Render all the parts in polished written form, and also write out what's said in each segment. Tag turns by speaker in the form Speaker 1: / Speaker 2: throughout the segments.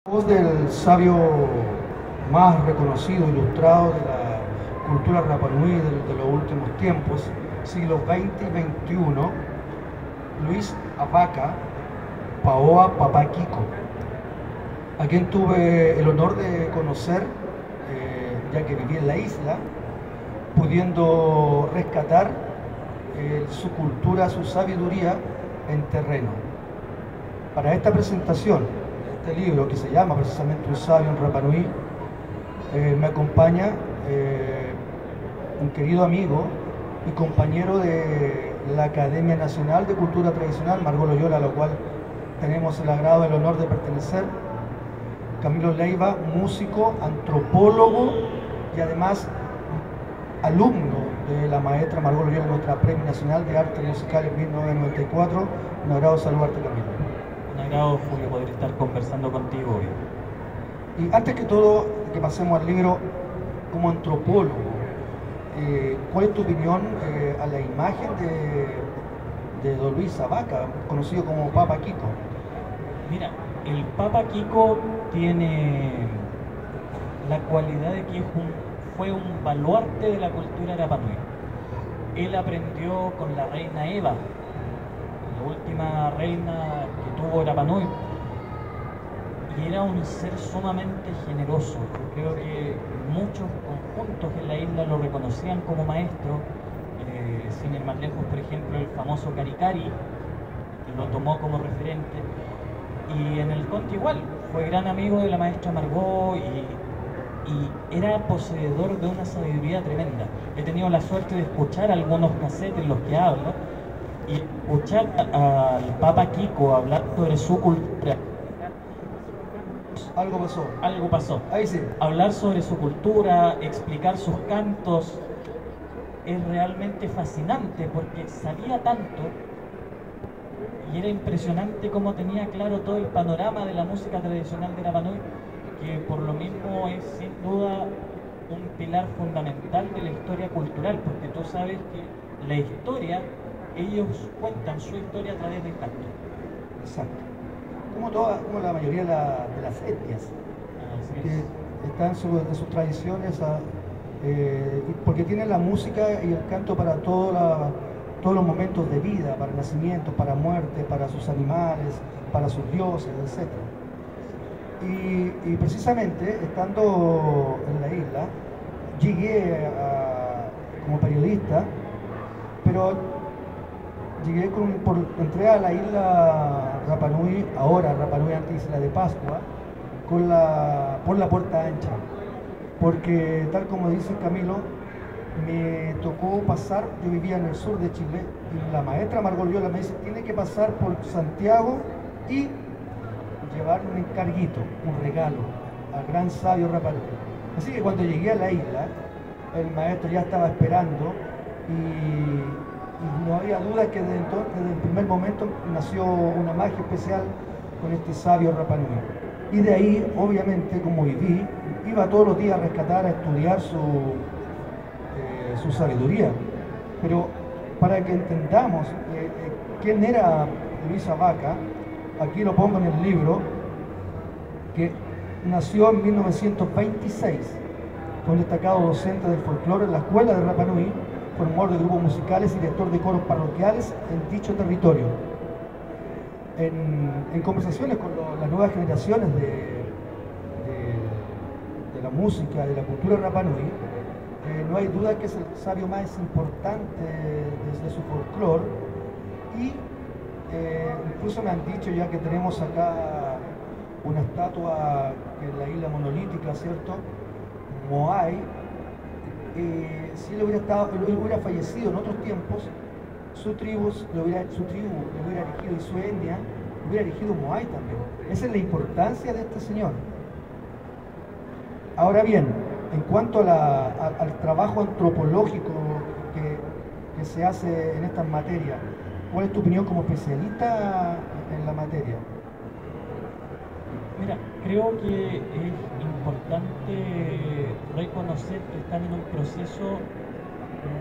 Speaker 1: Voz del sabio más reconocido, ilustrado de la cultura Rapa Nui de los últimos tiempos, siglos XX y XXI, Luis Apaca Paoa Papá Kiko, a quien tuve el honor de conocer, ya que viví en la isla, pudiendo rescatar su cultura, su sabiduría en terreno. Para esta presentación, este libro que se llama precisamente Un sabio en Rapa Nui, me acompaña un querido amigo y compañero de la Academia Nacional de Cultura Tradicional, Margot Loyola, a la cual tenemos el agrado y el honor de pertenecer, Camilo Leiva, músico, antropólogo y además alumno de la maestra Margot Loyola, nuestra Premio Nacional de Arte Musical en 1994. Un agrado saludarte, Camilo.
Speaker 2: Un agrado, Julio, poder estar conversando contigo hoy.
Speaker 1: Y antes que todo, que pasemos al libro, como antropólogo, ¿cuál es tu opinión a la imagen de don Luis Apaca, conocido como Papa Kiko?
Speaker 2: Mira, el Papa Kiko tiene la cualidad de que fue un baluarte de la cultura Rapa Nui. Él aprendió con la reina Eva, la última reina que tuvo Rapa Nui, y era un ser sumamente generoso. Yo creo que muchos conjuntos en la isla lo reconocían como maestro, sin ir más lejos, por ejemplo, el famoso Caricari, que lo tomó como referente, y en el Conte igual, fue gran amigo de la maestra Margot y era poseedor de una sabiduría tremenda. He tenido la suerte de escuchar algunos cassettes en los que habla, y escuchar al Papa Kiko hablar sobre su cultura.
Speaker 1: Algo pasó.
Speaker 2: Algo pasó.
Speaker 1: Ahí sí.
Speaker 2: Hablar sobre su cultura, explicar sus cantos, es realmente fascinante porque sabía tanto y era impresionante cómo tenía claro todo el panorama de la música tradicional de Rapa Nui, que por lo mismo es sin duda un pilar fundamental de la historia cultural, porque tú sabes que la historia, ellos cuentan su historia a través del canto.
Speaker 1: Exacto. Como la mayoría de las etnias, que están en sus tradiciones, porque tienen la música y el canto para todos los momentos de vida, para nacimiento, para muerte, para sus animales, para sus dioses, etc. Y precisamente, estando en la isla, llegué como periodista, pero llegué entré a la isla Rapa Nui, ahora Rapa Nui antes Isla de Pascua, por la puerta ancha, porque tal como dice Camilo, me tocó pasar. Yo vivía en el sur de Chile y la maestra Margot Loyola me dice: tiene que pasar por Santiago y llevar un encarguito, un regalo al gran sabio Rapa Nui. Así que cuando llegué a la isla, el maestro ya estaba esperando y no había duda que desde el primer momento nació una magia especial con este sabio Rapa Nui. Y de ahí, obviamente, como viví, iba todos los días a rescatar, a estudiar su sabiduría. Pero para que entendamos quién era Luis Apaca, aquí lo pongo en el libro, que nació en 1926, fue un destacado docente del folclore en la escuela de Rapa Nui, formador de grupos musicales y director de coros parroquiales en dicho territorio. En conversaciones con las nuevas generaciones de la música, de la cultura Rapa Nui, no hay duda que es el sabio más importante de su folclore, y incluso me han dicho, ya que tenemos acá una estatua en la isla monolítica, ¿cierto? Moai, si él hubiera fallecido en otros tiempos, su tribu lo hubiera elegido, y su etnia lo hubiera elegido Moai también. Esa es la importancia de este señor. Ahora bien, en cuanto al trabajo antropológico que se hace en estas materias, ¿cuál es tu opinión como especialista en la materia?
Speaker 2: Mira, creo que es importante reconocer que están en un proceso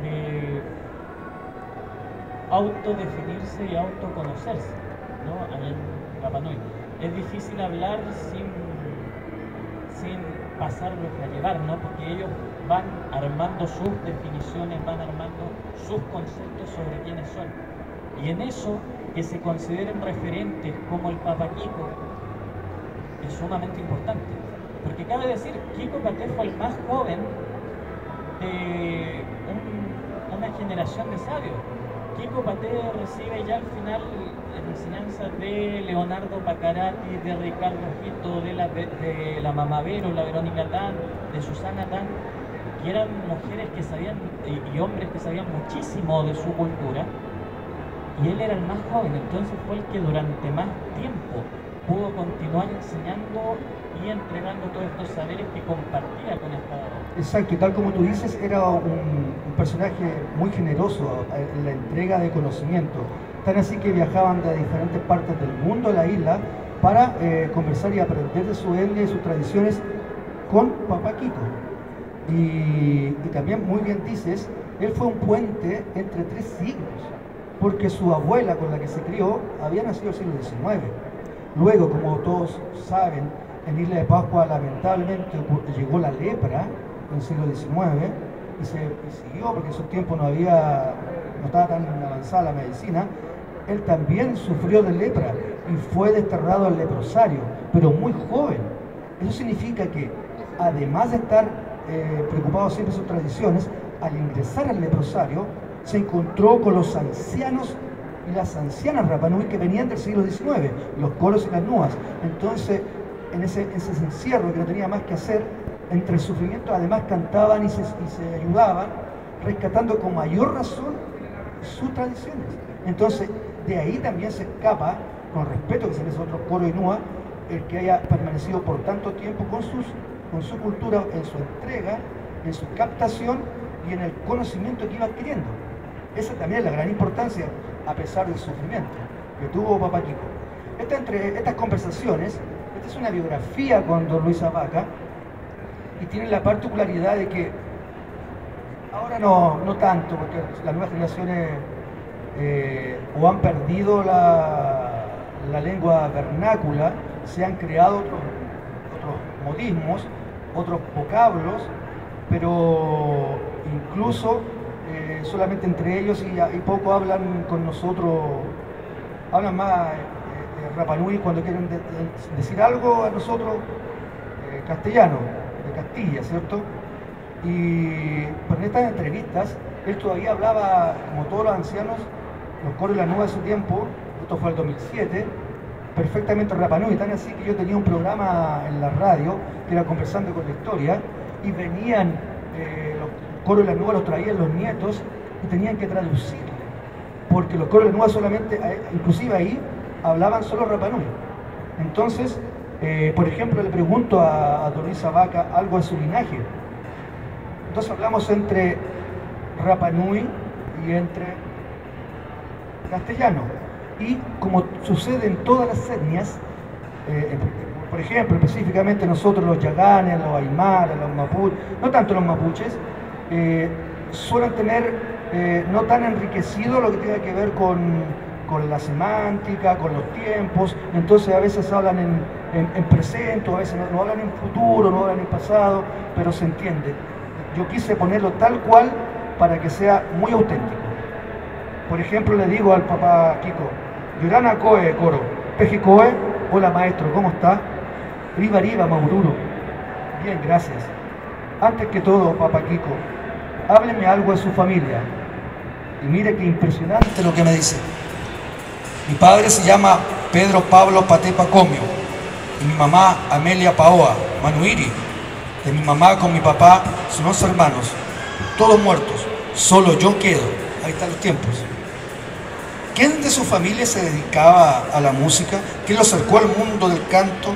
Speaker 2: de autodefinirse y autoconocerse, ¿no? Allá en Rapa Nui. Es difícil hablar sin pasarlos a llevar, ¿no? Porque ellos van armando sus definiciones, van armando sus conceptos sobre quiénes son. Y en eso, que se consideren referentes como el Papa Kiko, es sumamente importante. Porque cabe decir, Kiko Paté fue el más joven de una generación de sabios. Kiko Paté recibe ya al final enseñanzas de Leonardo Paccarati, de Ricardo Gito, de la Mamá Vero, la Verónica Tan, de Susana Tan, que eran mujeres que sabían y hombres que sabían muchísimo de su cultura, y él era el más joven, entonces fue el que durante más tiempo pudo continuar enseñando y entregando todos estos saberes que compartía con esta...
Speaker 1: Exacto, y tal como tú dices, era un personaje muy generoso en la entrega de conocimiento, tan así que viajaban de diferentes partes del mundo a la isla para conversar y aprender de su etnia y sus tradiciones con Papa Kiko. Y también, muy bien dices, él fue un puente entre 3 siglos, porque su abuela con la que se crió había nacido en el siglo XIX. Luego, como todos saben, en Isla de Pascua lamentablemente llegó la lepra en el siglo XIX y siguió, porque en esos tiempos no estaba tan avanzada la medicina. Él también sufrió de lepra y fue desterrado al leprosario, pero muy joven. Eso significa que, además de estar preocupado siempre de sus tradiciones, al ingresar al leprosario se encontró con los ancianos y las ancianas Rapa Nui que venían del siglo XIX, los coros y las nuas. Entonces, en ese encierro que no tenía más que hacer, entre el sufrimiento, además cantaban y se ayudaban, rescatando con mayor razón sus tradiciones. Entonces, de ahí también se escapa, con respeto que se les otros coros y nuas, el que haya permanecido por tanto tiempo con su cultura, en su entrega, en su captación y en el conocimiento que iba adquiriendo. Esa también es la gran importancia, a pesar del sufrimiento que tuvo Papa Kiko. Entre estas conversaciones, esta es una biografía con don Luis Abaca, y tiene la particularidad de que ahora no tanto, porque las nuevas generaciones o han perdido la lengua vernácula, se han creado otros modismos, otros vocablos, pero incluso solamente entre ellos y poco hablan con nosotros, hablan más Rapa Nui cuando quieren decir algo a nosotros castellano, de Castilla, ¿cierto? Pero en estas entrevistas él todavía hablaba, como todos los ancianos, los coros y las nubes de su tiempo. Esto fue el 2007, perfectamente Rapa Nui, tan así que yo tenía un programa en la radio que era Conversando con la Historia, y venían los coros y las nubes, los traían los nietos y tenían que traducirle, porque los coros y las nubes solamente, inclusive ahí, hablaban solo Rapa Nui. Entonces, por ejemplo, le pregunto a don Luis Abaca algo de su linaje. Entonces hablamos entre Rapa Nui y entre castellano. Y como sucede en todas las etnias, por ejemplo, específicamente nosotros los yaganes, los aymaras, los mapuches, no tanto los mapuches, suelen tener no tan enriquecido lo que tiene que ver con la semántica, con los tiempos. Entonces a veces hablan en presente, a veces no hablan en futuro, no hablan en pasado, pero se entiende. Yo quise ponerlo tal cual para que sea muy auténtico. Por ejemplo, le digo al Papa Kiko, Yorana Koe Coro, Peji Koe, hola maestro, ¿cómo está? Riva Riva Maururo. Bien, gracias. Antes que todo, Papa Kiko, hábleme algo de su familia. Y mire qué impresionante lo que me dice. Mi padre se llama Pedro Pablo Paté Pacomio y mi mamá Amelia Paoa Manuiri. De mi mamá con mi papá son 11 hermanos, todos muertos, solo yo quedo. Ahí están los tiempos. ¿Quién de su familia se dedicaba a la música? ¿Quién lo acercó al mundo del canto?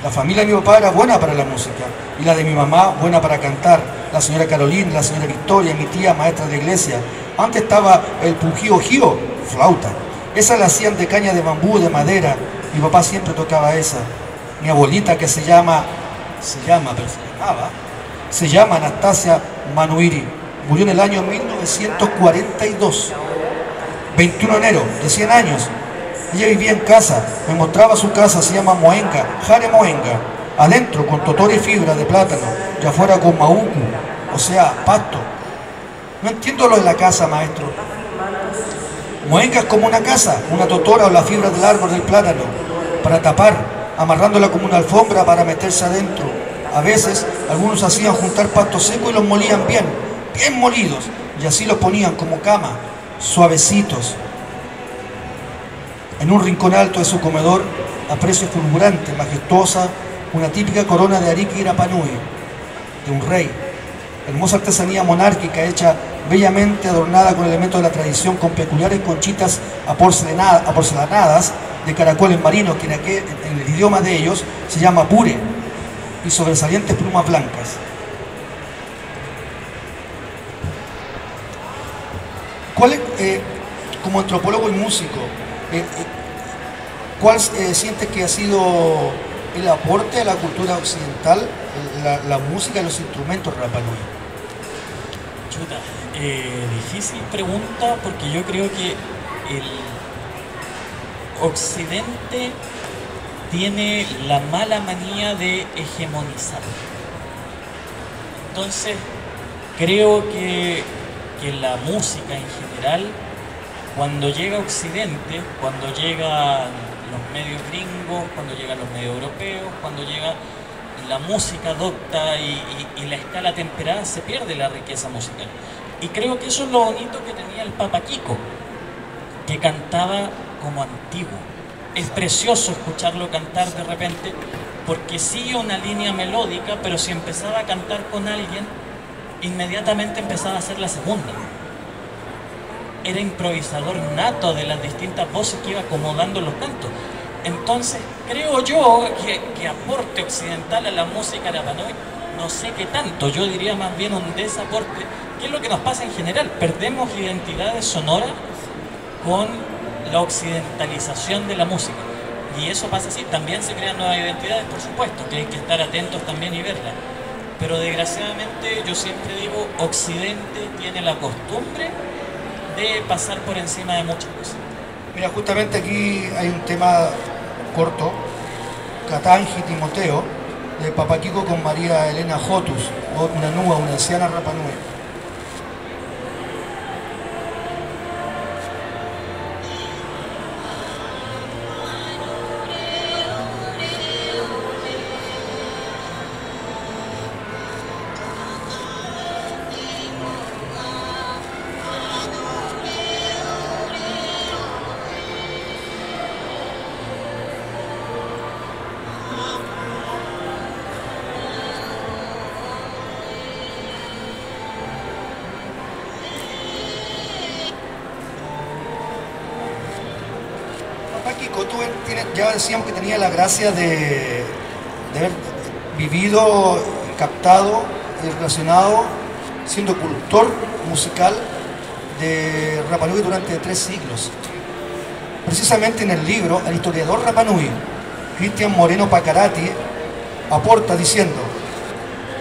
Speaker 1: La familia de mi papá era buena para la música y la de mi mamá buena para cantar. La señora Carolina, la señora Victoria, mi tía maestra de la iglesia. Antes estaba el pujío gío, flauta. Esa la hacían de caña de bambú, de madera. Mi papá siempre tocaba esa. Mi abuelita que se llama Anastasia Manuiri. Murió en el año 1942. 21 de enero, de 100 años. Ella vivía en casa, me mostraba su casa, se llama Moenga, Jare Moenga. adentro con totor y fibra de plátano, y afuera con maucu, o sea, pasto. No entiendo lo de la casa, maestro. Muenca es como una casa, una totora o la fibra del árbol del plátano, para tapar, amarrándola como una alfombra para meterse adentro. A veces, algunos hacían juntar pasto seco y los molían bien, bien molidos, y así los ponían como cama, suavecitos. En un rincón alto de su comedor, a precio fulgurante, majestuosa, una típica corona de Arica y Rapa Nui, de un rey. Hermosa artesanía monárquica hecha bellamente adornada con elementos de la tradición, con peculiares conchitas aporcelanadas de caracoles marinos, que en el idioma de ellos se llama pure, y sobresalientes plumas blancas. ¿Cuál es, como antropólogo y músico, cuál sientes que ha sido el aporte a la cultura occidental, la música y los instrumentos Rapa Nui?
Speaker 2: Chuta, difícil pregunta, porque yo creo que el Occidente tiene la mala manía de hegemonizar. Entonces, creo que la música en general, cuando llega a Occidente, cuando llegan los medios gringos, cuando llegan los medios europeos, cuando llega la música docta y la escala temperada, se pierde la riqueza musical. Y creo que eso es lo bonito que tenía el Papa Kiko, que cantaba como antiguo. Es precioso escucharlo cantar de repente, porque sigue una línea melódica, pero si empezaba a cantar con alguien, inmediatamente empezaba a hacer la segunda. Era improvisador nato de las distintas voces que iba acomodando los cantos. Entonces, creo yo que aporte occidental a la música Rapa Nui, no sé qué tanto, yo diría más bien un desaporte, que es lo que nos pasa en general. Perdemos identidades sonoras con la occidentalización de la música. Y eso pasa así, también se crean nuevas identidades, por supuesto, que hay que estar atentos también y verlas. Pero desgraciadamente yo siempre digo, Occidente tiene la costumbre de pasar por encima de muchas cosas.
Speaker 1: Mira, justamente aquí hay un tema corto, Catangi Timoteo, de Papa Kiko con María Elena Jotus, una nua, una anciana Rapa Nui. Kiko, ya decíamos que tenía la gracia de haber vivido, captado y relacionado, siendo cultor musical de Rapa Nui durante 3 siglos. Precisamente en el libro, el historiador Rapa Nui, Cristian Moreno Pacarati, aporta diciendo: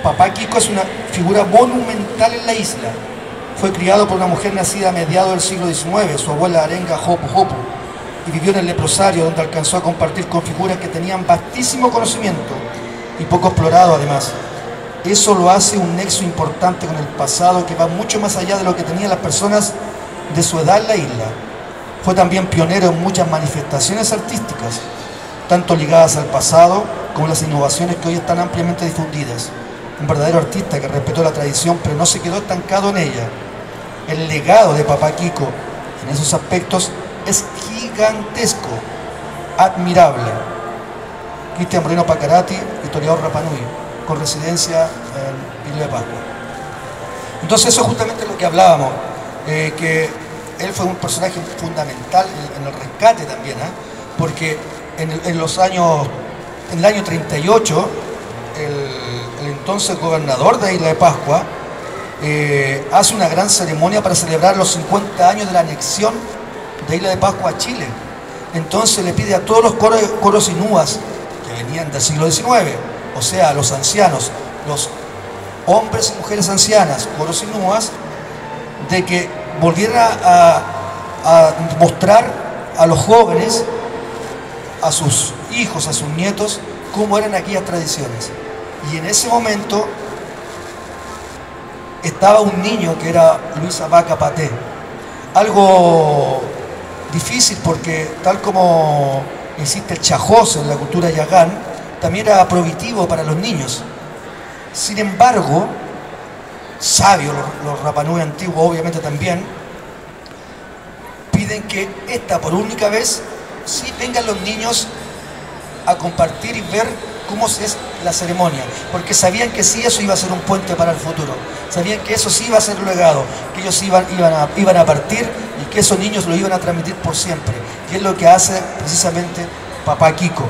Speaker 1: Papá Kiko es una figura monumental en la isla. Fue criado por una mujer nacida a mediados del siglo XIX, su abuela Arenga Hopu Hopu, y vivió en el leprosario, donde alcanzó a compartir con figuras que tenían vastísimo conocimiento y poco explorado además. Eso lo hace un nexo importante con el pasado que va mucho más allá de lo que tenían las personas de su edad en la isla. Fue también pionero en muchas manifestaciones artísticas, tanto ligadas al pasado como las innovaciones que hoy están ampliamente difundidas. Un verdadero artista que respetó la tradición, pero no se quedó estancado en ella. El legado de Papá Kiko en esos aspectos es gigantesco, admirable. Cristian Moreno Pacarati, historiador Rapa Nui, con residencia en Isla de Pascua. Entonces eso es justamente lo que hablábamos, que él fue un personaje fundamental en el rescate también, porque en el año 38, el entonces gobernador de Isla de Pascua hace una gran ceremonia para celebrar los 50 años de la anexión de Isla de Pascua a Chile. Entonces le pide a todos los coros inúas que venían del siglo XIX, o sea, los ancianos, los hombres y mujeres ancianas, coros inúas, de que volviera a mostrar a los jóvenes, a sus hijos, a sus nietos, cómo eran aquellas tradiciones. Y en ese momento estaba un niño que era Luis Abaca Paté. Algo difícil porque tal como existe el chajoso en la cultura yagán, también era prohibitivo para los niños. Sin embargo, sabios, los Rapanui antiguos obviamente también, piden que por única vez sí vengan los niños a compartir y ver cómo es la ceremonia, porque sabían que sí, eso iba a ser un puente para el futuro, sabían que eso sí iba a ser legado, que ellos iban a partir y que esos niños lo iban a transmitir por siempre, y es lo que hace precisamente Papá Kiko.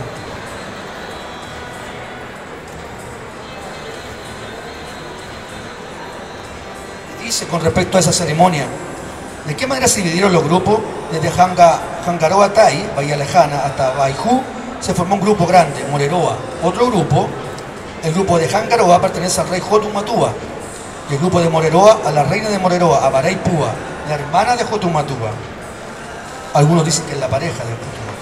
Speaker 1: Dice con respecto a esa ceremonia, ¿de qué manera se dividieron los grupos? Desde Hangaroa Tai, Bahía Lejana, hasta Baiju, se formó un grupo grande, Moreroa. Otro grupo, el grupo de Hangaroa, pertenece al rey Jotumatúa, y el grupo de Moreroa a la reina de Moreroa, a Paraipúa, la hermana de Jotumatúa. Algunos dicen que es la pareja de Jotumatúa.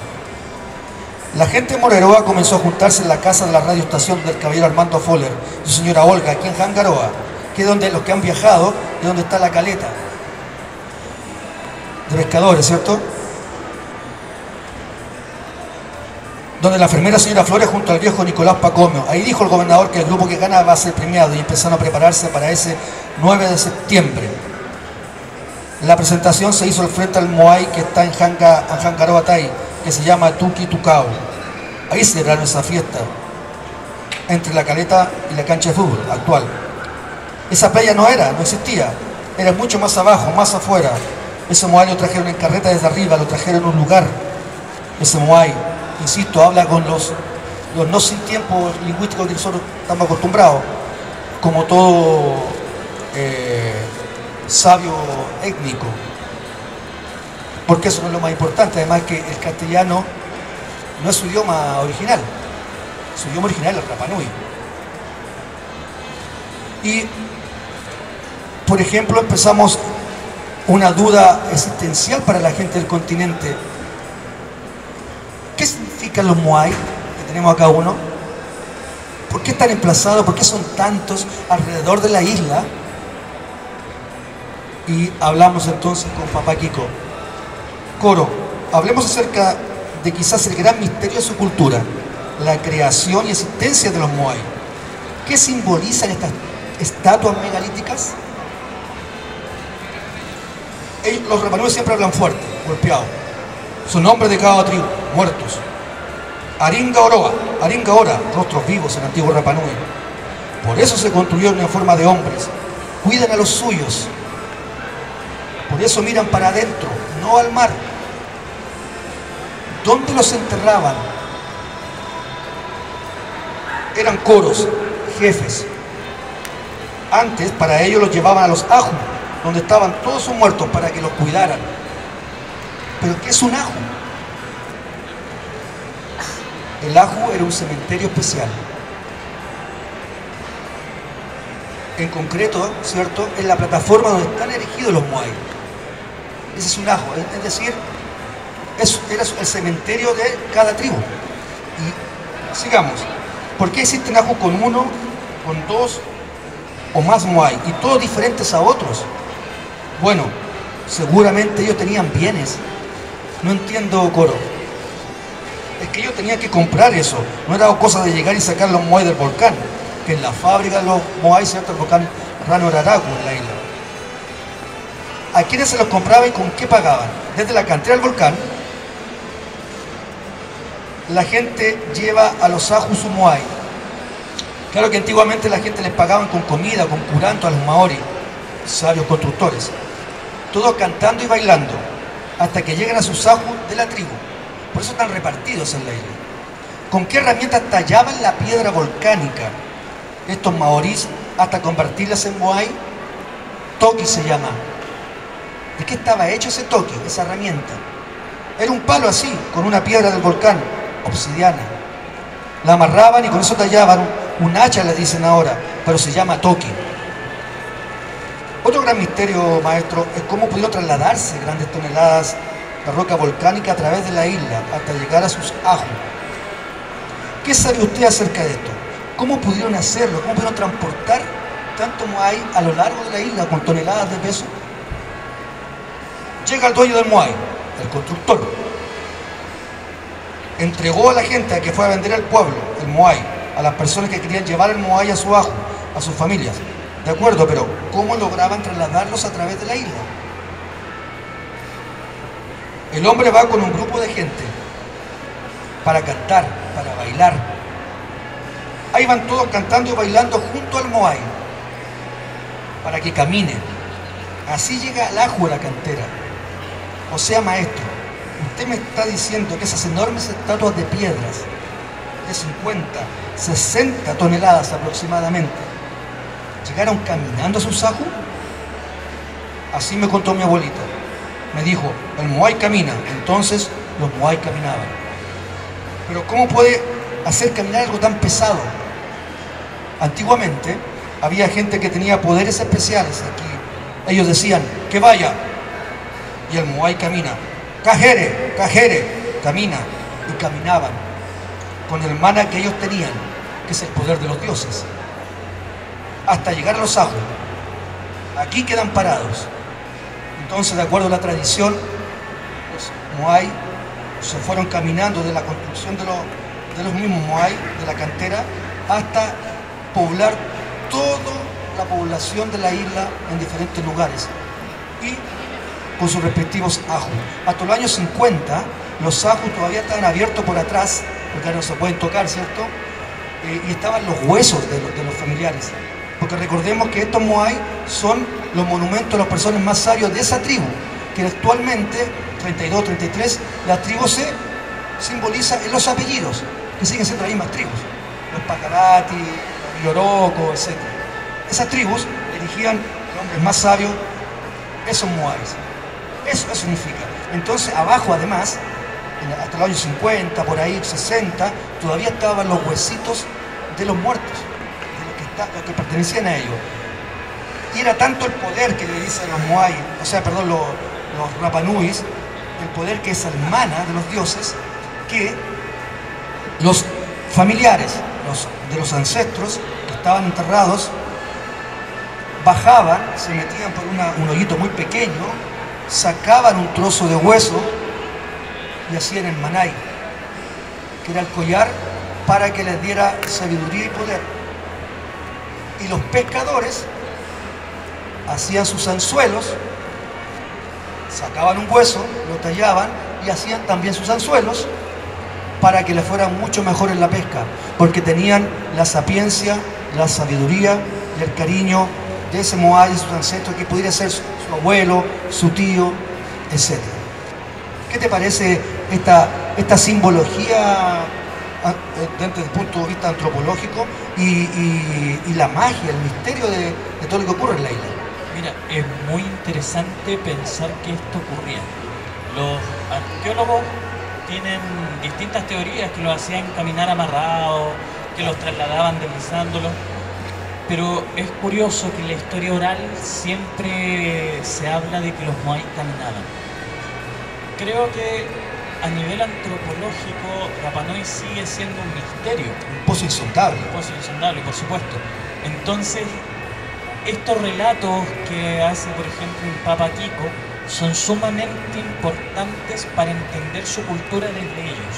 Speaker 1: La gente de Moreroa comenzó a juntarse en la casa de la radioestación del caballero Armando Foller y su señora Olga, aquí en Hangaroa, que es donde los que han viajado, es donde está la caleta de pescadores, ¿cierto? Donde la enfermera señora Flores junto al viejo Nicolás Pacomio. Ahí dijo el gobernador que el grupo que gana va a ser premiado y empezaron a prepararse para ese 9 de septiembre. La presentación se hizo al frente al Moai que está en Hangaroa Tai, que se llama Tuki Tucao. Ahí celebraron esa fiesta, entre la caleta y la cancha de fútbol actual. Esa playa no existía, era mucho más abajo, más afuera. Ese Moai lo trajeron en carreta desde arriba, lo trajeron en un lugar. Ese Moai, insisto, habla con los no sin tiempo lingüísticos que nosotros estamos acostumbrados, como todo sabio étnico, porque eso no es lo más importante. Además que el castellano no es su idioma original, su idioma original es el Rapanui. Y por ejemplo empezamos una duda existencial para la gente del continente. ¿Qué significan los Moai que tenemos acá uno? ¿Por qué están emplazados? ¿Por qué son tantos alrededor de la isla? Y hablamos entonces con Papá Kiko. Coro, hablemos acerca de quizás el gran misterio de su cultura, la creación y existencia de los Moai. ¿Qué simbolizan estas estatuas megalíticas? Los Rapanui siempre hablan fuerte, golpeados. Son nombres de cada tribu, muertos. Aringa Ora, rostros vivos en antiguo Rapanui. Por eso se construyeron en forma de hombres. Cuidan a los suyos. Por eso miran para adentro, no al mar. ¿Dónde los enterraban? Eran coros, jefes. Antes, para ellos los llevaban a los aju, donde estaban todos sus muertos para que los cuidaran. ¿Pero qué es un aju? El aju era un cementerio especial. En concreto, ¿cierto?, en la plataforma donde están erigidos los Moai. Ese es un aju, es decir, era el cementerio de cada tribu. Y sigamos. ¿Por qué existen ajus con uno, con dos o más Moai y todos diferentes a otros? Bueno, seguramente ellos tenían bienes. No entiendo, Coro. Es que ellos tenían que comprar eso. No era cosa de llegar y sacar los Moai del volcán, que en la fábrica de los Moai, ¿cierto?, el volcán Rano Araraku en la isla. ¿A quiénes se los compraban y con qué pagaban? Desde la cantera del volcán, la gente lleva a los ajus su Moai. Claro que antiguamente la gente les pagaban con comida, con curanto a los maori, sabios constructores. Todos cantando y bailando, hasta que llegan a sus ajus de la tribu. Por eso están repartidos en la isla. ¿Con qué herramientas tallaban la piedra volcánica estos maorís hasta convertirlas en Moai? Toki se llama. ¿De qué estaba hecho ese toki, esa herramienta? Era un palo así, con una piedra del volcán, obsidiana. La amarraban y con eso tallaban un hacha, le dicen ahora, pero se llama toki. Otro gran misterio, maestro, es cómo pudieron trasladarse grandes toneladas de roca volcánica a través de la isla hasta llegar a sus ajus. ¿Qué sabe usted acerca de esto? ¿Cómo pudieron hacerlo? ¿Cómo pudieron transportar tanto Moai a lo largo de la isla con toneladas de peso? Llega el dueño del Moai, el constructor. Entregó a la gente que fue a vender al pueblo el Moai, a las personas que querían llevar el Moai a su ajo, a sus familias. De acuerdo, pero ¿cómo lograban trasladarlos a través de la isla? El hombre va con un grupo de gente para cantar, para bailar. Ahí van todos cantando y bailando junto al Moai para que camine. Así llega al ajo de la cantera. O sea, maestro, usted me está diciendo que esas enormes estatuas de piedras de 50, 60 toneladas aproximadamente llegaron caminando a sus ajos. Así me contó mi abuelita. Me dijo, el Moai camina. Entonces los Moai caminaban. Pero ¿cómo puede hacer caminar algo tan pesado? Antiguamente había gente que tenía poderes especiales aquí. Ellos decían, que vaya. Y el Moai camina. Cajere, cajere, camina. Y caminaban con el mana que ellos tenían, que es el poder de los dioses, hasta llegar a los ajos. Aquí quedan parados. Entonces, de acuerdo a la tradición, los Moai se fueron caminando de la construcción de los mismos Moai, de la cantera, hasta poblar toda la población de la isla en diferentes lugares y con sus respectivos ajos. Hasta los años 50, los ajos todavía estaban abiertos por atrás, porque ahora no se pueden tocar, ¿cierto? Y estaban los huesos de los familiares. Porque recordemos que estos Moai son los monumentos de los personajes más sabios de esa tribu, que actualmente, 32, 33, la tribu se simboliza en los apellidos, que siguen siendo las mismas tribus. Los Pacarati, los Yoroko, etc. Esas tribus elegían los hombres más sabios, esos Moais. Eso significa. Entonces, abajo, además, hasta los años 50, por ahí, 60, todavía estaban los huesitos de los muertos, de los que pertenecían a ellos. Y era tanto el poder que le dicen los Moai, o sea, perdón, los Rapanuis, el poder que es el mana de los dioses, que los familiares de los ancestros que estaban enterrados bajaban, se metían por un hoyito muy pequeño, sacaban un trozo de hueso y hacían el manai, que era el collar para que les diera sabiduría y poder. Y los pescadores hacían sus anzuelos, sacaban un hueso, lo tallaban y hacían también sus anzuelos para que les fuera mucho mejor en la pesca, porque tenían la sapiencia, la sabiduría y el cariño de ese Moai y sus ancestros, que pudiera ser su abuelo, su tío, etc. ¿Qué te parece esta simbología desde el punto de vista antropológico y la magia, el misterio de todo lo que ocurre en la isla?
Speaker 2: Mira, es muy interesante pensar que esto ocurría. Los arqueólogos tienen distintas teorías que los hacían caminar amarrados, que los trasladaban deslizándolos, pero es curioso que en la historia oral siempre se habla de que los Moai caminaban. Creo que a nivel antropológico Rapa Nui sigue siendo un misterio.
Speaker 1: Un pozo insondable.
Speaker 2: Un pozo insondable, por supuesto. Entonces, estos relatos que hace, por ejemplo, el Papa Kiko son sumamente importantes para entender su cultura desde ellos.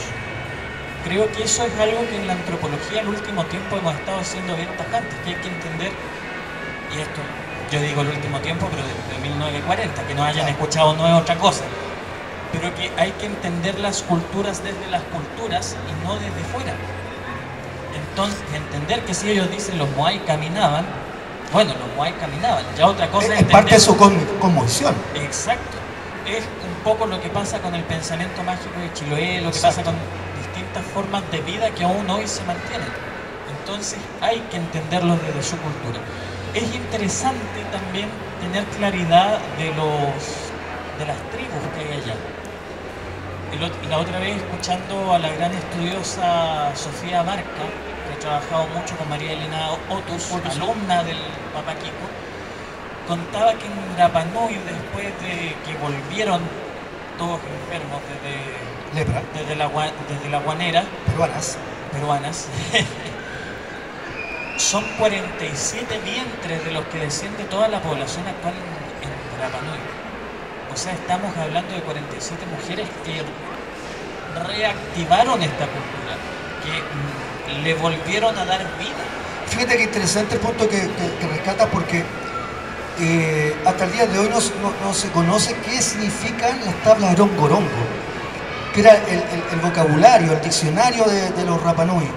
Speaker 2: Creo que eso es algo que en la antropología al último tiempo hemos estado siendo bien tajantes, que hay que entender, y esto yo digo el último tiempo, pero desde 1940, que no hayan escuchado no es otra cosa, pero que hay que entender las culturas desde las culturas y no desde fuera. Entonces, entender que si ellos dicen los Moai caminaban, bueno, los Moai caminaban, ya otra cosa es
Speaker 1: parte de su cosmovisión.
Speaker 2: Exacto. Es un poco lo que pasa con el pensamiento mágico de Chiloé, lo que pasa con distintas formas de vida que aún hoy se mantienen. Entonces hay que entenderlos desde su cultura. Es interesante también tener claridad de las tribus que hay allá. La otra vez, escuchando a la gran estudiosa Sofía Barca, que ha trabajado mucho con María Elena Otus, alumna del Papa Kiko, contaba que en Rapa Nui, después de que volvieron todos enfermos desde
Speaker 1: lepra,
Speaker 2: desde la guanera, peruanas, son 47 vientres de los que desciende toda la población actual en Rapa Nui. O sea, estamos hablando de 47 mujeres que reactivaron esta cultura, que le volvieron a dar vida.
Speaker 1: Fíjate que interesante el punto que rescatas, porque hasta el día de hoy no se conoce qué significan las tablas de Orongorongo, que era el vocabulario, el diccionario de los Rapa Nui.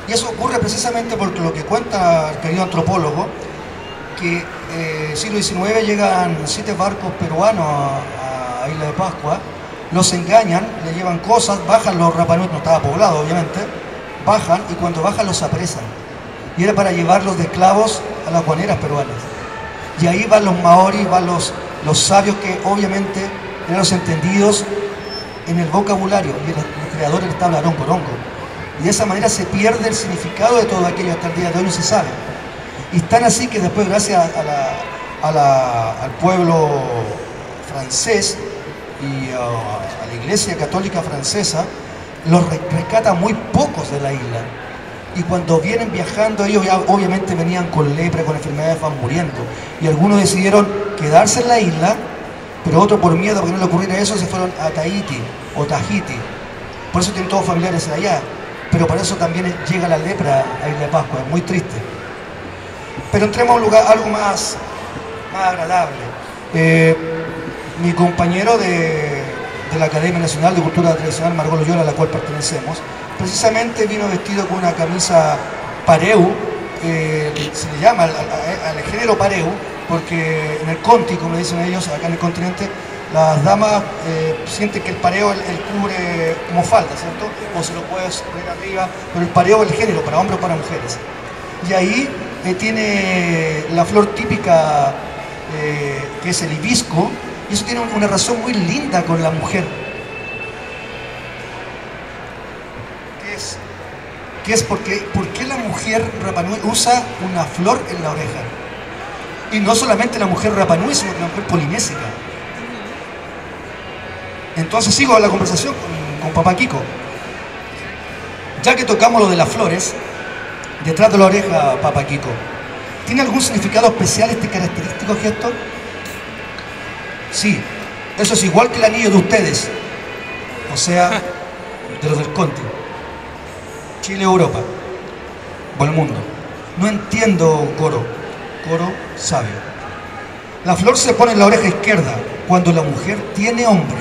Speaker 1: Y eso ocurre precisamente porque lo que cuenta el querido antropólogo, que siglo XIX llegan 7 barcos peruanos a Isla de Pascua, los engañan, le llevan cosas, bajan los Rapa Nui, no estaba poblado obviamente, bajan y cuando bajan los apresan. Y era para llevarlos de esclavos a las guaneras peruanas. Y ahí van los maoris, van los sabios que obviamente eran los entendidos en el vocabulario y los creadores de la tabla Orongorongo. Y de esa manera se pierde el significado de todo aquello, hasta el día de hoy no se sabe. Y están así que después, gracias al pueblo francés y a la Iglesia Católica Francesa, los rescata muy pocos de la isla. Y cuando vienen viajando, ellos ya obviamente venían con lepra, con enfermedades, van muriendo. Y algunos decidieron quedarse en la isla, pero otros por miedo, porque no le ocurriera eso, se fueron a Tahiti o Tahiti. Por eso tienen todos familiares allá. Pero por eso también llega la lepra a Isla de Pascua, es muy triste. Pero entremos a un lugar, algo más agradable. Mi compañero de la Academia Nacional de Cultura Tradicional, Margot Loyola, a la cual pertenecemos, precisamente vino vestido con una camisa pareu, se le llama al género pareu, porque en el Conti, como le dicen ellos, acá en el continente, las damas sienten que el pareo el cubre como falda, ¿cierto? O se lo puedes poner arriba, pero el pareo es el género, para hombres o para mujeres. Y ahí tiene la flor típica, que es el hibisco, y eso tiene una razón muy linda con la mujer. Que es ¿por qué la mujer Rapa Nui usa una flor en la oreja? Y no solamente la mujer Rapa Nui, sino que la mujer polinésica. Entonces sigo la conversación con Papá Kiko. Ya que tocamos lo de las flores, detrás de la oreja, Papá Kiko, ¿tiene algún significado especial este característico gesto? Sí, eso es igual que el anillo de ustedes, o sea, de los del Conti, Chile, Europa, o el mundo. No entiendo, Coro sabio. La flor se pone en la oreja izquierda cuando la mujer tiene hombre.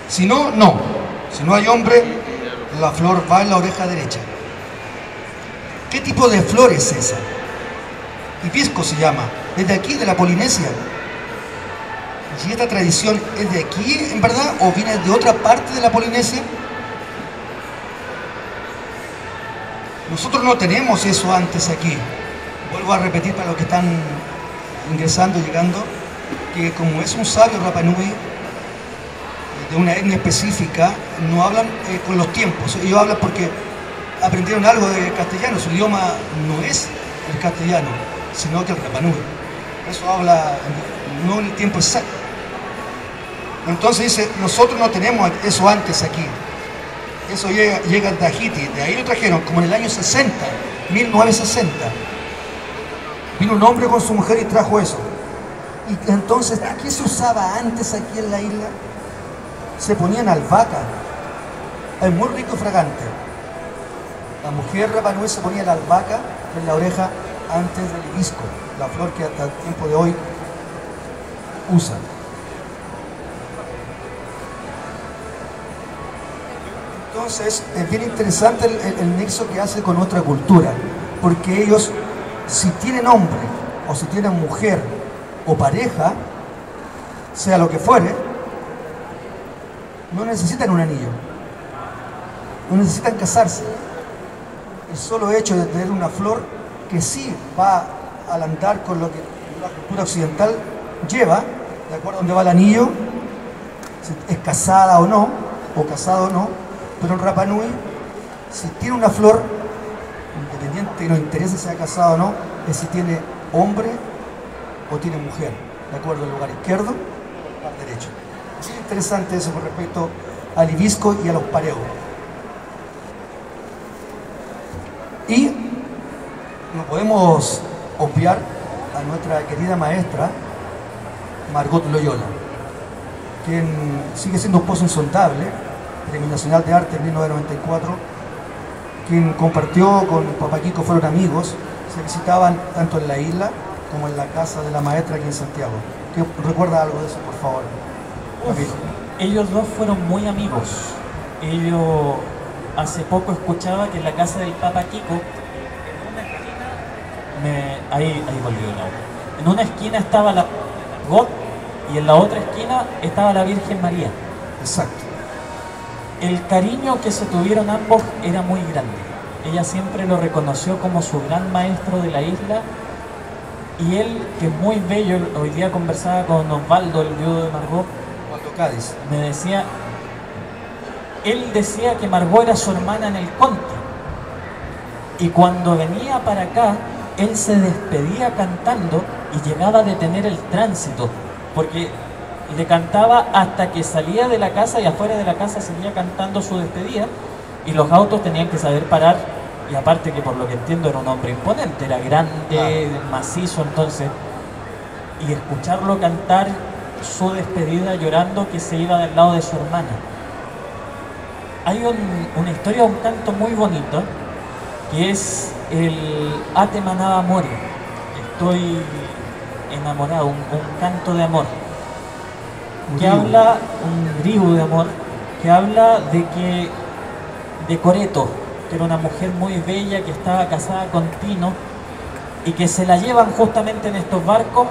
Speaker 1: Si no, no. Si no hay hombre, la flor va en la oreja derecha. ¿Qué tipo de flor es esa? Hibisco se llama. ¿Es de aquí, de la Polinesia? ¿Y esta tradición es de aquí, en verdad, o viene de otra parte de la Polinesia? Nosotros no tenemos eso antes aquí. Vuelvo a repetir para los que están ingresando, llegando, que como es un sabio Rapa Nui, de una etnia específica, no hablan con los tiempos. Ellos hablan porque aprendieron algo de castellano. Su idioma no es el castellano, sino que el Rapa Nui. Eso habla no en el tiempo exacto. Entonces dice, nosotros no tenemos eso antes aquí. Eso llega de Tahiti, de ahí lo trajeron, como en el año 60, 1960. Vino un hombre con su mujer y trajo eso. Y entonces, ¿qué se usaba antes aquí en la isla? Se ponían albahaca. Es muy rico y fragante. La mujer Rapa Nui se ponía la albahaca en la oreja antes del hibisco, la flor que hasta el tiempo de hoy usan. Entonces, es bien interesante el nexo que hace con otra cultura, porque ellos, si tienen hombre, o si tienen mujer, o pareja, sea lo que fuere, no necesitan un anillo, no necesitan casarse. El solo hecho de tener una flor que sí va al andar con lo que la cultura occidental lleva, de acuerdo a dónde va el anillo, si es casada o no, o casado o no. Pero en Rapa Nui, si tiene una flor, independiente de nos interese si sea casado o no, es si tiene hombre o tiene mujer, de acuerdo al lugar izquierdo o al lugar derecho. Es interesante eso con respecto al hibisco y a los pareos. no podemos obviar a nuestra querida maestra Margot Loyola, quien sigue siendo un pozo insondable, Premio Nacional de Arte en 1994, quien compartió con Papa Kiko, fueron amigos, se visitaban tanto en la isla como en la casa de la maestra aquí en Santiago. ¿Recuerda algo de eso, por favor?
Speaker 2: Ellos dos fueron muy amigos. Ellos, hace poco escuchaba que en la casa del Papa Kiko, en una esquina, ahí volvió el audio. En una esquina estaba la God y en la otra esquina estaba la Virgen María.
Speaker 1: Exacto.
Speaker 2: El cariño que se tuvieron ambos era muy grande. Ella siempre lo reconoció como su gran maestro de la isla, y él, que es muy bello, hoy día conversaba con Osvaldo, el viudo de Margot,
Speaker 1: Cádiz.
Speaker 2: me decía, él decía que Margot era su hermana en el Conti, y cuando venía para acá, él se despedía cantando y llegaba a detener el tránsito, porque le cantaba hasta que salía de la casa y afuera de la casa seguía cantando su despedida, y los autos tenían que saber parar, y aparte que por lo que entiendo era un hombre imponente, era grande, macizo, entonces, y escucharlo cantar su despedida llorando que se iba del lado de su hermana. Hay una historia, un canto muy bonito, que es el Ate Manaba More, estoy enamorado, un canto de amor, que habla, un griego de amor, que habla de Coreto, que era una mujer muy bella que estaba casada con Tino y que se la llevan justamente en estos barcos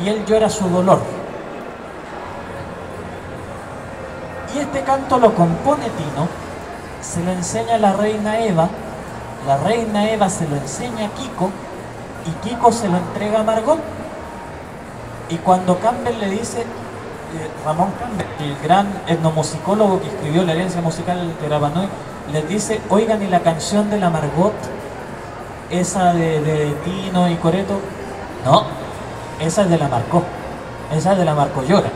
Speaker 2: y él llora su dolor. Y este canto lo compone Tino, se lo enseña a la reina Eva se lo enseña a Kiko y Kiko se lo entrega a Margot. Y cuando Campbell le dice, Ramón Campbell, el gran etnomusicólogo que escribió La herencia musical de Rapa Nui, les dice, oigan, y la canción de la Margot, esa de Tino y Coreto, no, esa es de la Marcó, esa es de la Marco Llora.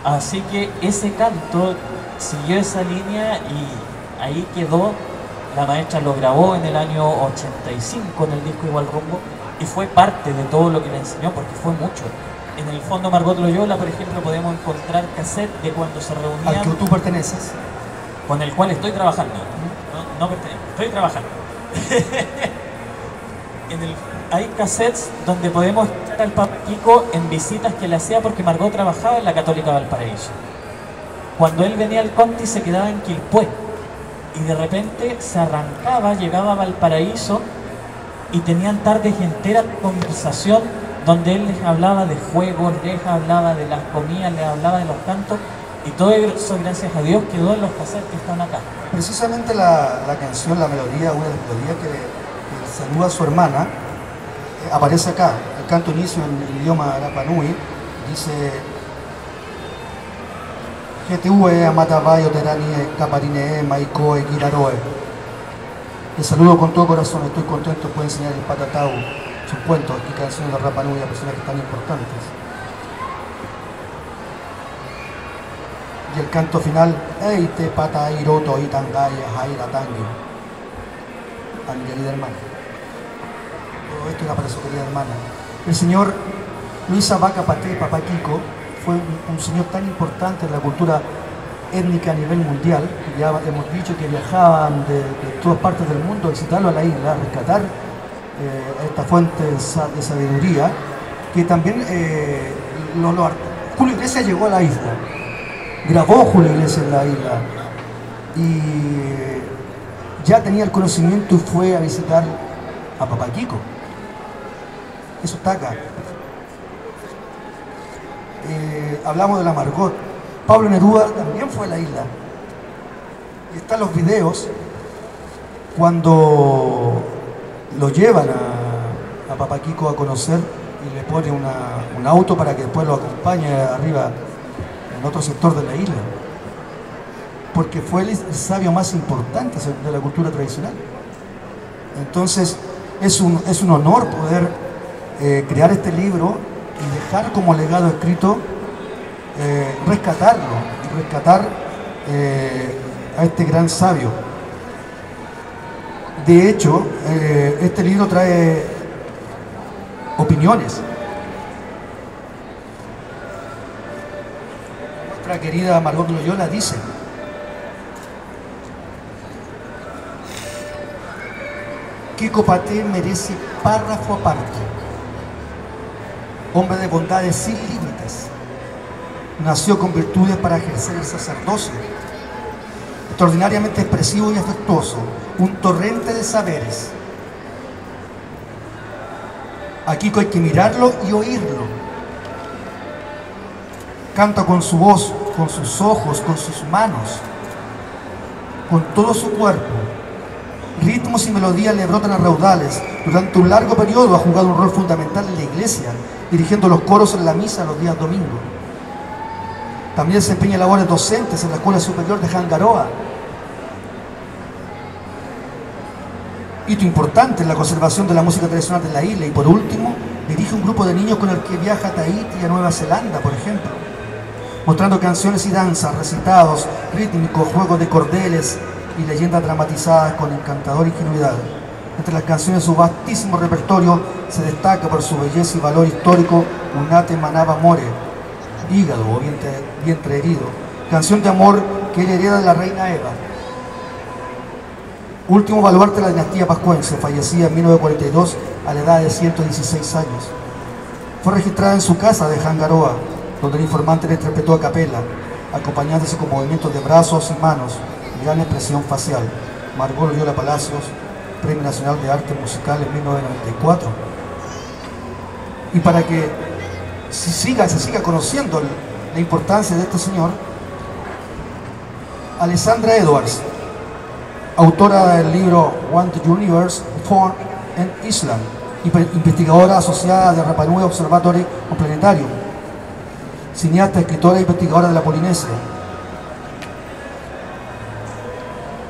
Speaker 2: Así que ese canto siguió esa línea y ahí quedó. La maestra lo grabó en el año 85 en el disco Igual Rumbo y fue parte de todo lo que le enseñó, porque fue mucho. En el fondo Margot Loyola, por ejemplo, podemos encontrar cassette de cuando se reunían.
Speaker 1: ¿Al que tú perteneces?
Speaker 2: Con el cual estoy trabajando. No pertenezco, estoy trabajando. Hay cassettes donde podemos escuchar al Papa Kiko en visitas que le hacía, porque Margot trabajaba en la Católica Valparaíso. Cuando él venía al Conti se quedaba en Quilpué y de repente se arrancaba, llegaba a Valparaíso y tenían tardes enteras de conversación donde él les hablaba de juegos, les hablaba de las comidas, les hablaba de los cantos, y todo eso, gracias a Dios, quedó en los cassettes que están acá.
Speaker 1: Precisamente la canción, la melodía, una de las melodías que saluda a su hermana, aparece acá. El canto inicio en el idioma Rapa Nui dice: GTV Amatabayo Teranie Caparine Maikoe Kiraroe. Les saludo con todo corazón, estoy contento, puedo enseñar el patatau, sus cuentos y canciones de Rapa Nui a personajes tan importantes. Y el canto final: Eite pata iroto itangaya jaira tangi. A mi querida hermana. Todo esto era para su querida hermana. El señor Luis Abaca Paté, Papa Kiko, fue un señor tan importante en la cultura étnica a nivel mundial, que ya hemos dicho que viajaban de todas partes del mundo a visitarlo a la isla, a rescatar esta fuente de sabiduría, que también Julio Iglesias llegó a la isla, grabó Julio Iglesias en la isla y ya tenía el conocimiento y fue a visitar a Papa Kiko. Eso está acá. Hablamos de la Margot. Pablo Neruda también fue a la isla. Y están los videos cuando lo llevan a Papa Kiko a conocer y le pone un auto para que después lo acompañe arriba en otro sector de la isla. Porque fue el sabio más importante de la cultura tradicional. Entonces es un honor poder crear este libro y dejar como legado escrito, rescatar a este gran sabio. De hecho, este libro trae opiniones. Nuestra querida Margot Loyola dice: Kiko Paté merece párrafo aparte. Hombre de bondades sin límites. Nació con virtudes para ejercer el sacerdocio. Extraordinariamente expresivo y afectuoso. Un torrente de saberes. A Kiko hay que mirarlo y oírlo. Canta con su voz, con sus ojos, con sus manos, con todo su cuerpo. Ritmos y melodías le brotan a raudales. Durante un largo periodo ha jugado un rol fundamental en la iglesia, dirigiendo los coros en la misa los días domingos. También desempeña labores docentes en la Escuela Superior de Jangaroa. Hito importante en la conservación de la música tradicional de la isla. Y por último, dirige un grupo de niños con el que viaja a Tahití y a Nueva Zelanda, por ejemplo, mostrando canciones y danzas, recitados rítmicos, juegos de cordeles y leyendas dramatizadas con encantadora ingenuidad. Entre las canciones de su vastísimo repertorio se destaca por su belleza y valor histórico Unate Manaba More, Hígado o vientre herido, canción de amor que él hereda de la reina Eva. Último baluarte de la dinastía pascuense, fallecida en 1942 a la edad de 116 años. Fue registrada en su casa de Jangaroa, donde el informante le interpretó a capela, acompañándose con movimientos de brazos y manos y gran expresión facial. Margot Loyola Palacios, Premio Nacional de Arte Musical en 1994. Y para que se siga conociendo la importancia de este señor, Alessandra Edwards, autora del libro One the Universe Formed in Island, investigadora asociada de Rapa Nui Observatory Planetario, cineasta, escritora e investigadora de la Polinesia.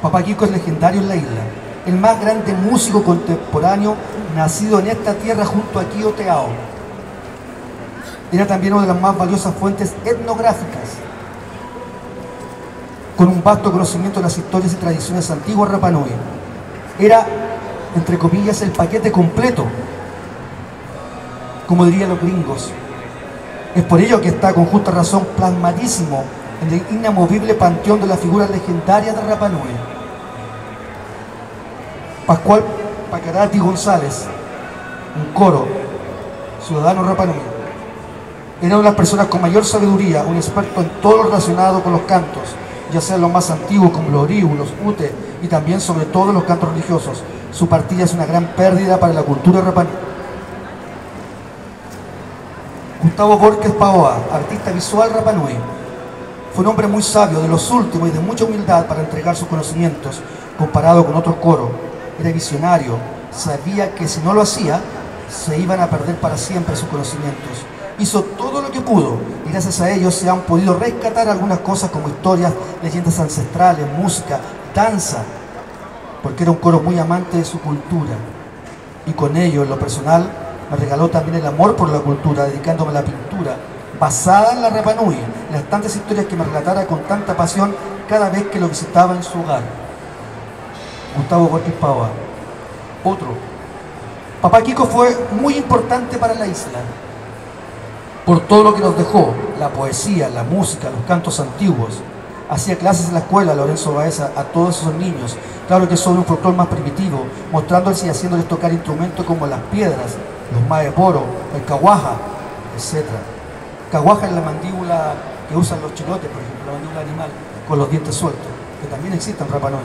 Speaker 1: Papá Kiko es legendario en la isla, el más grande músico contemporáneo nacido en esta tierra junto a Kio Teao. Era también una de las más valiosas fuentes etnográficas, con un vasto conocimiento de las historias y tradiciones antiguas Rapa Nui. Era, entre comillas, el paquete completo, como dirían los gringos. Es por ello que está con justa razón plasmadísimo en el inamovible panteón de las figuras legendarias de Rapa Nui. Pascual Pacarati González, un coro, ciudadano Rapa Nui. Era una de las personas con mayor sabiduría, un experto en todo lo relacionado con los cantos, ya sean los más antiguos como los oriu, los ute y también sobre todo los cantos religiosos. Su partida es una gran pérdida para la cultura Rapa Nui. Gustavo Borges Paoa, artista visual Rapa Nui. Fue un hombre muy sabio, de los últimos y de mucha humildad para entregar sus conocimientos, comparado con otros coros. Era visionario, sabía que si no lo hacía, se iban a perder para siempre sus conocimientos. Hizo todo lo que pudo y gracias a ello se han podido rescatar algunas cosas como historias, leyendas ancestrales, música, danza, porque era un coro muy amante de su cultura. Y con ello, en lo personal, me regaló también el amor por la cultura, dedicándome a la pintura, basada en la Rapa Nui, las tantas historias que me relatara con tanta pasión cada vez que lo visitaba en su hogar. Gustavo Borges Paoa. Otro. Papá Kiko fue muy importante para la isla, por todo lo que nos dejó, la poesía, la música, los cantos antiguos. Hacía clases en la escuela, Lorenzo Baeza, a todos esos niños, claro que sobre un folclore más primitivo, mostrándoles y haciéndoles tocar instrumentos como las piedras, los maeporo, el caguaja, etc. Caguaja es la mandíbula que usan los chilotes, por ejemplo, la mandíbula animal, con los dientes sueltos, que también existe en Rapa Nui.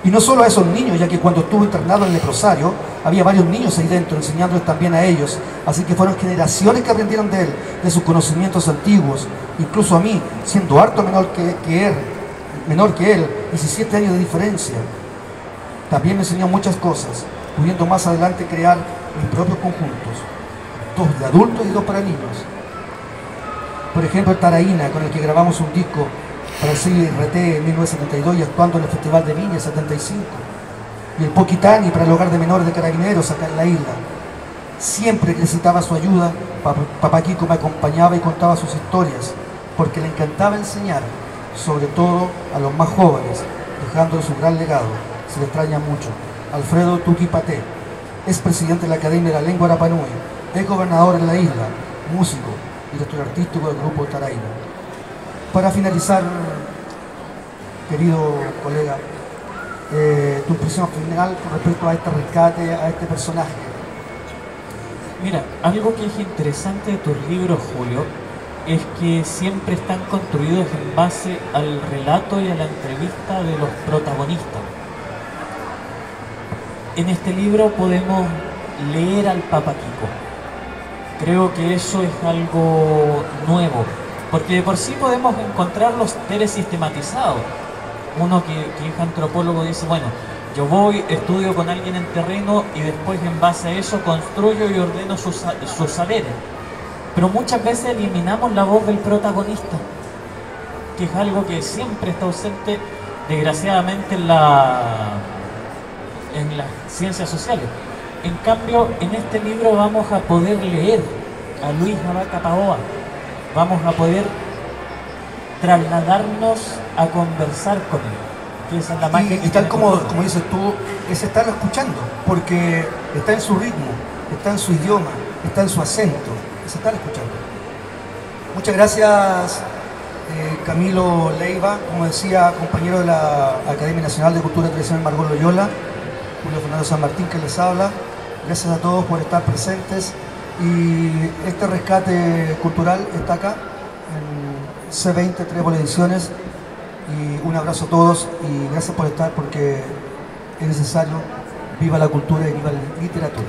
Speaker 1: Y no solo a esos niños, ya que cuando estuvo internado en el leprosario, había varios niños ahí dentro, enseñándoles también a ellos. Así que fueron generaciones que aprendieron de él, de sus conocimientos antiguos. Incluso a mí, siendo harto menor que él, 17 años de diferencia, también me enseñó muchas cosas, pudiendo más adelante crear mis propios conjuntos, 2 de adultos y 2 para niños. Por ejemplo, el Taraína, con el que grabamos un disco para el CIRT en 1972 y actuando en el Festival de Viña 75. Y el Poquitani para el Hogar de Menores de Carabineros acá en la isla. Siempre que necesitaba su ayuda, Papá Kiko me acompañaba y contaba sus historias, porque le encantaba enseñar, sobre todo a los más jóvenes, dejándoles un gran legado. Se le extraña mucho. Alfredo Tuqui Paté, es presidente de la Academia de la Lengua Rapa Nui, es gobernador en la isla, músico, director artístico del grupo Taraina. Para finalizar, querido colega, tu impresión final con respecto a este rescate, a este personaje.
Speaker 2: Mira, algo que es interesante de tus libros, Julio, es que siempre están construidos en base al relato y a la entrevista de los protagonistas. En este libro podemos leer al Papa Kiko. Creo que eso es algo nuevo, porque de por sí podemos encontrar los seres sistematizados. Uno que es antropólogo dice, bueno, yo voy, estudio con alguien en terreno y después en base a eso construyo y ordeno sus saberes. Pero muchas veces eliminamos la voz del protagonista, que es algo que siempre está ausente, desgraciadamente, en las ciencias sociales. En cambio, en este libro vamos a poder leer a Luis Abaca Paoa, vamos a poder trasladarnos a conversar con él. Que esa es la magia
Speaker 1: y tal como dices tú, es estarlo escuchando, porque está en su ritmo, está en su idioma, está en su acento, es estar escuchando. Muchas gracias, Camilo Leiva, como decía, compañero de la Academia Nacional de Cultura y Tradición Margot Loyola, Julio Fernando San Martín que les habla. Gracias a todos por estar presentes, y este rescate cultural está acá en C20 Trébol Ediciones, y un abrazo a todos y gracias por estar, porque es necesario. Viva la cultura y viva la literatura.